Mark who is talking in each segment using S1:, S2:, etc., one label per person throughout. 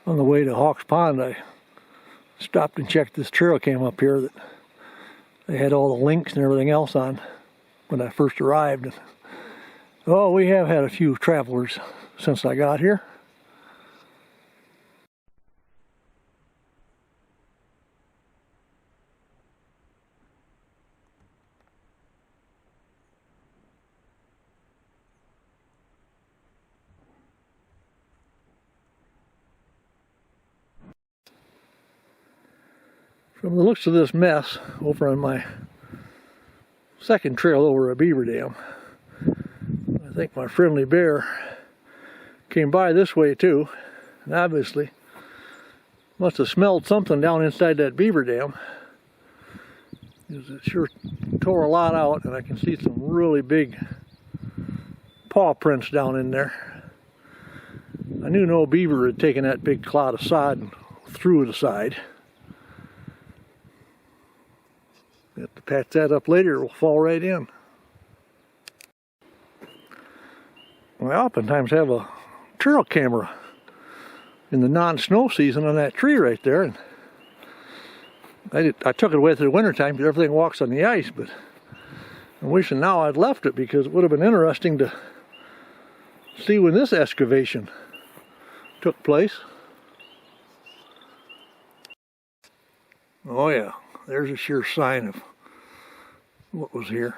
S1: On the way to Hawks Pond, I stopped and checked this trail came up here that they had all the links and everything else on when I first arrived. Oh, we have had a few travelers since I got here. From the looks of this mess over on my second trail over a beaver dam, I think my friendly bear came by this way too, and obviously must have smelled something down inside that beaver dam, because it sure tore a lot out, and I can see some really big paw prints down in there. I knew no beaver had taken that big clod of sod and threw the side. Have to patch that up later, it will fall right in. I oftentimes have a trail camera in the non-snow season on that tree right there, and I took it away through the wintertime because everything walks on the ice, but I'm wishing now I'd left it, because it would have been interesting to see when this excavation took place. Oh yeah, there's a sure sign of what was here.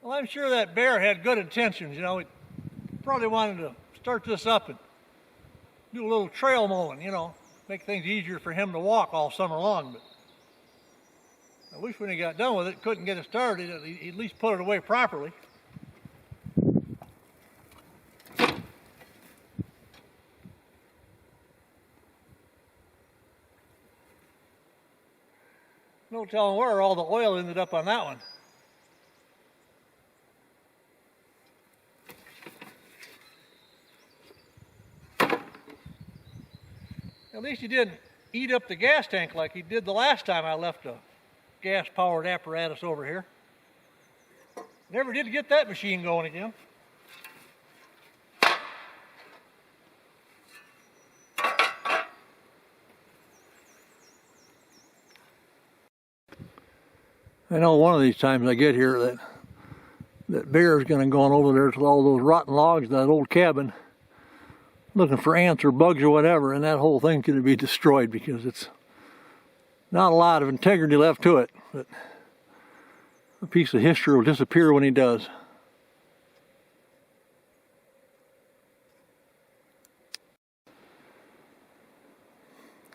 S1: Well, I'm sure that bear had good intentions, you know. He probably wanted to start this up and do a little trail mowing, you know, make things easier for him to walk all summer long. But I wish when he got done with it, couldn't get it started, he'd at least put it away properly. No telling where all the oil ended up on that one. At least he didn't eat up the gas tank like he did the last time I left a gas-powered apparatus over here. Never did get that machine going again. I know one of these times I get here that bear is going to go on over there to all those rotten logs, that old cabin, looking for ants or bugs or whatever, and that whole thing's going to be destroyed, because it's not a lot of integrity left to it, but a piece of history will disappear when he does.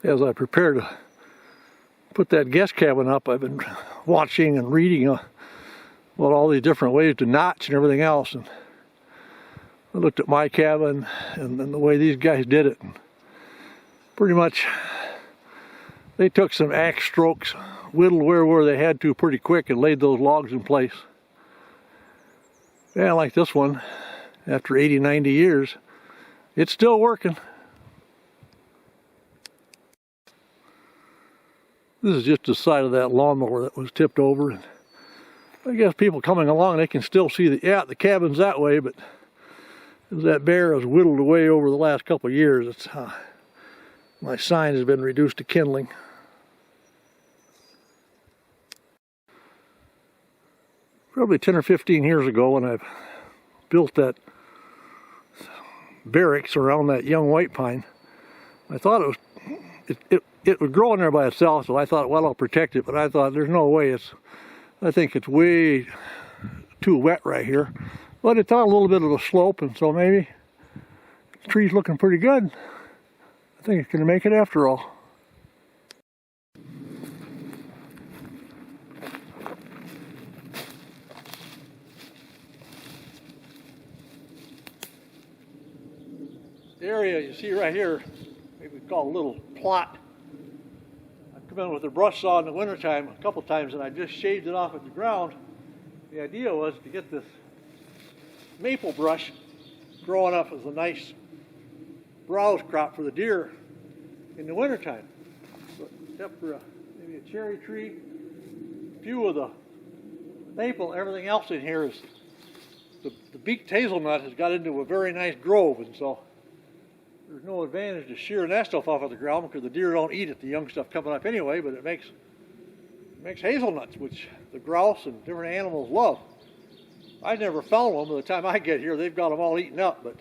S1: As I prepare to put that guest cabin up, I've been watching and reading about all these different ways to notch and everything else, and I looked at my cabin and the way these guys did it, and pretty much they took some axe strokes, whittled where they had to pretty quick, and laid those logs in place. Yeah, like this one, after 80, 90 years, it's still working. This is just the side of that lawnmower that was tipped over, and I guess people coming along, they can still see the cabin's that way, but as that bear has whittled away over the last couple of years, it's my sign has been reduced to kindling. Probably 10 or 15 years ago, when I built that barracks around that young white pine, I thought it would grow in there by itself, so I thought, well, I'll protect it, but I thought there's no way. I think it's way too wet right here. But it's on a little bit of a slope, and so maybe the tree's looking pretty good. I think it's going to make it after all. The area you see right here, maybe we call a little plot. I come in with a brush saw in the wintertime a couple times, and I just shaved it off at the ground. The idea was to get this maple brush growing up as a nice browse crop for the deer in the wintertime. But except for maybe a cherry tree, a few of the maple, everything else in here is, the beaked hazelnut has got into a very nice grove, and so there's no advantage to shearing that stuff off of the ground because the deer don't eat it, the young stuff coming up anyway, but it makes hazelnuts, which the grouse and different animals love. I never found one. By the time I get here, they've got them all eaten up, but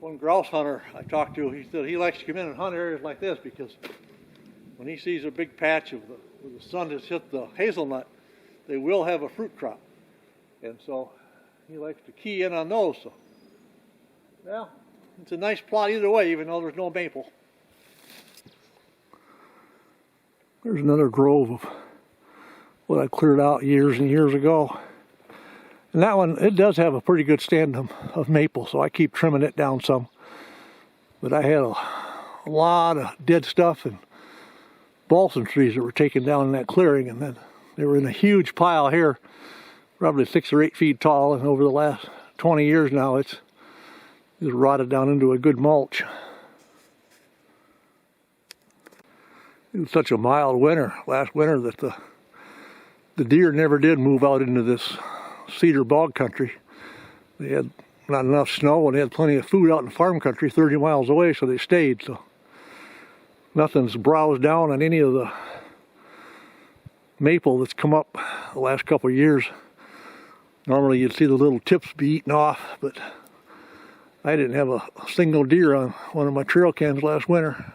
S1: one grouse hunter I talked to, he said he likes to come in and hunt areas like this because when he sees a big patch of where the sun has hit the hazelnut, they will have a fruit crop. And so he likes to key in on those. So, well, it's a nice plot either way, even though there's no maple. There's another grove of what I cleared out years and years ago. And that one, it does have a pretty good stand of maple, so I keep trimming it down some. But I had a lot of dead stuff and balsam trees that were taken down in that clearing, and then they were in a huge pile here, probably 6 or 8 feet tall, and over the last 20 years now, it's rotted down into a good mulch. It was such a mild winter, last winter, that the deer never did move out into this cedar bog country. They had not enough snow and they had plenty of food out in farm country 30 miles away, so they stayed. So nothing's browsed down on any of the maple that's come up the last couple of years. Normally you'd see the little tips be eaten off, but I didn't have a single deer on one of my trail cams last winter.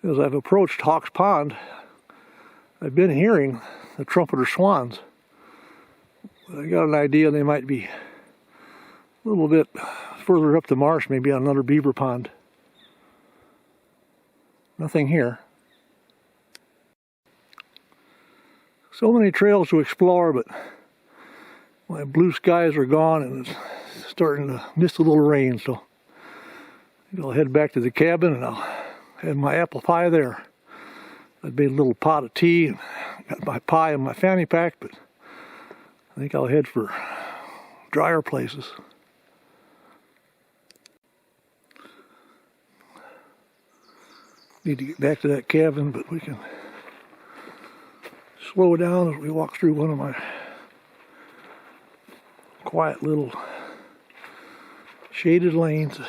S1: As I've approached Hawks Pond, I've been hearing the trumpeter swans. I got an idea they might be a little bit further up the marsh, maybe on another beaver pond. Nothing here. So many trails to explore, but my blue skies are gone and it's starting to miss a little rain, so I'll head back to the cabin and I'll have my apple pie there. I made a little pot of tea and got my pie in my fanny pack, but I think I'll head for drier places. Need to get back to that cabin, but we can slow down as we walk through one of my quiet little shaded lanes.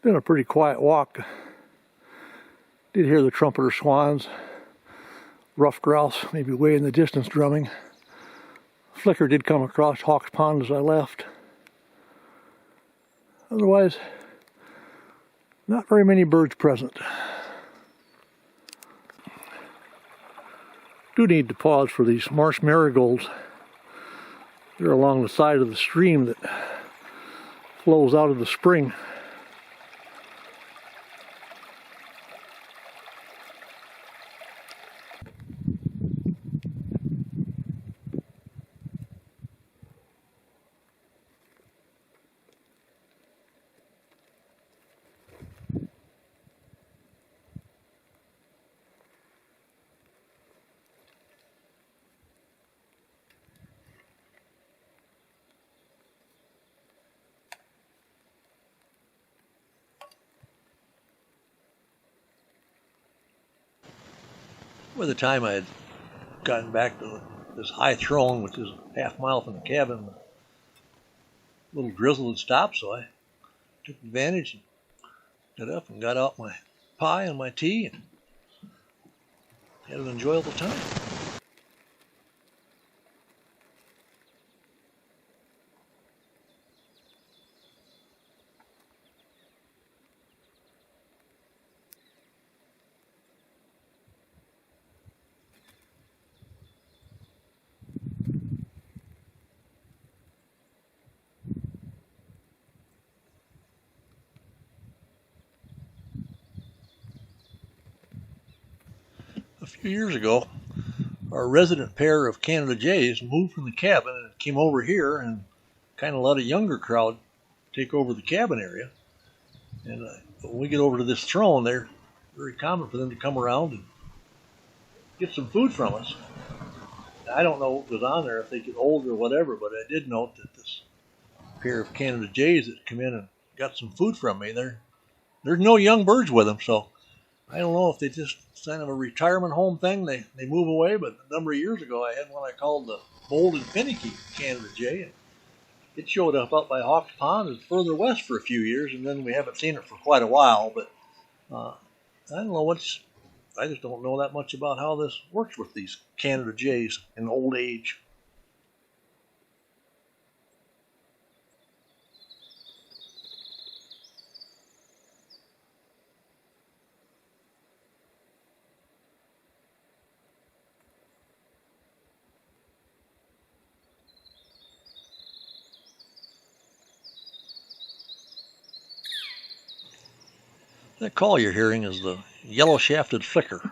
S1: Been a pretty quiet walk. Did hear the trumpeter swans, rough grouse maybe way in the distance drumming. Flicker did come across Hawks Pond as I left. Otherwise, not very many birds present. Do need to pause for these marsh marigolds. They're along the side of the stream that flows out of the spring. By the time I had gotten back to this high throne, which is a half mile from the cabin, a little drizzle had stopped, so I took advantage and got up and got out my pie and my tea and had an enjoyable time. few years ago, our resident pair of Canada Jays moved from the cabin and came over here and kind of let a younger crowd take over the cabin area. And when we get over to this throne, they're very common for them to come around and get some food from us. I don't know what goes on there, if they get old or whatever, but I did note that this pair of Canada Jays that come in and got some food from me, there's no young birds with them, so I don't know if they just kind of a retirement home thing. They move away, but a number of years ago I had one I called the bold and finicky Canada Jay, and it showed up by Hawks Pond and further west for a few years, and then we haven't seen it for quite a while, but I don't know I just don't know that much about how this works with these Canada Jays in old age. That call you're hearing is the yellow-shafted flicker.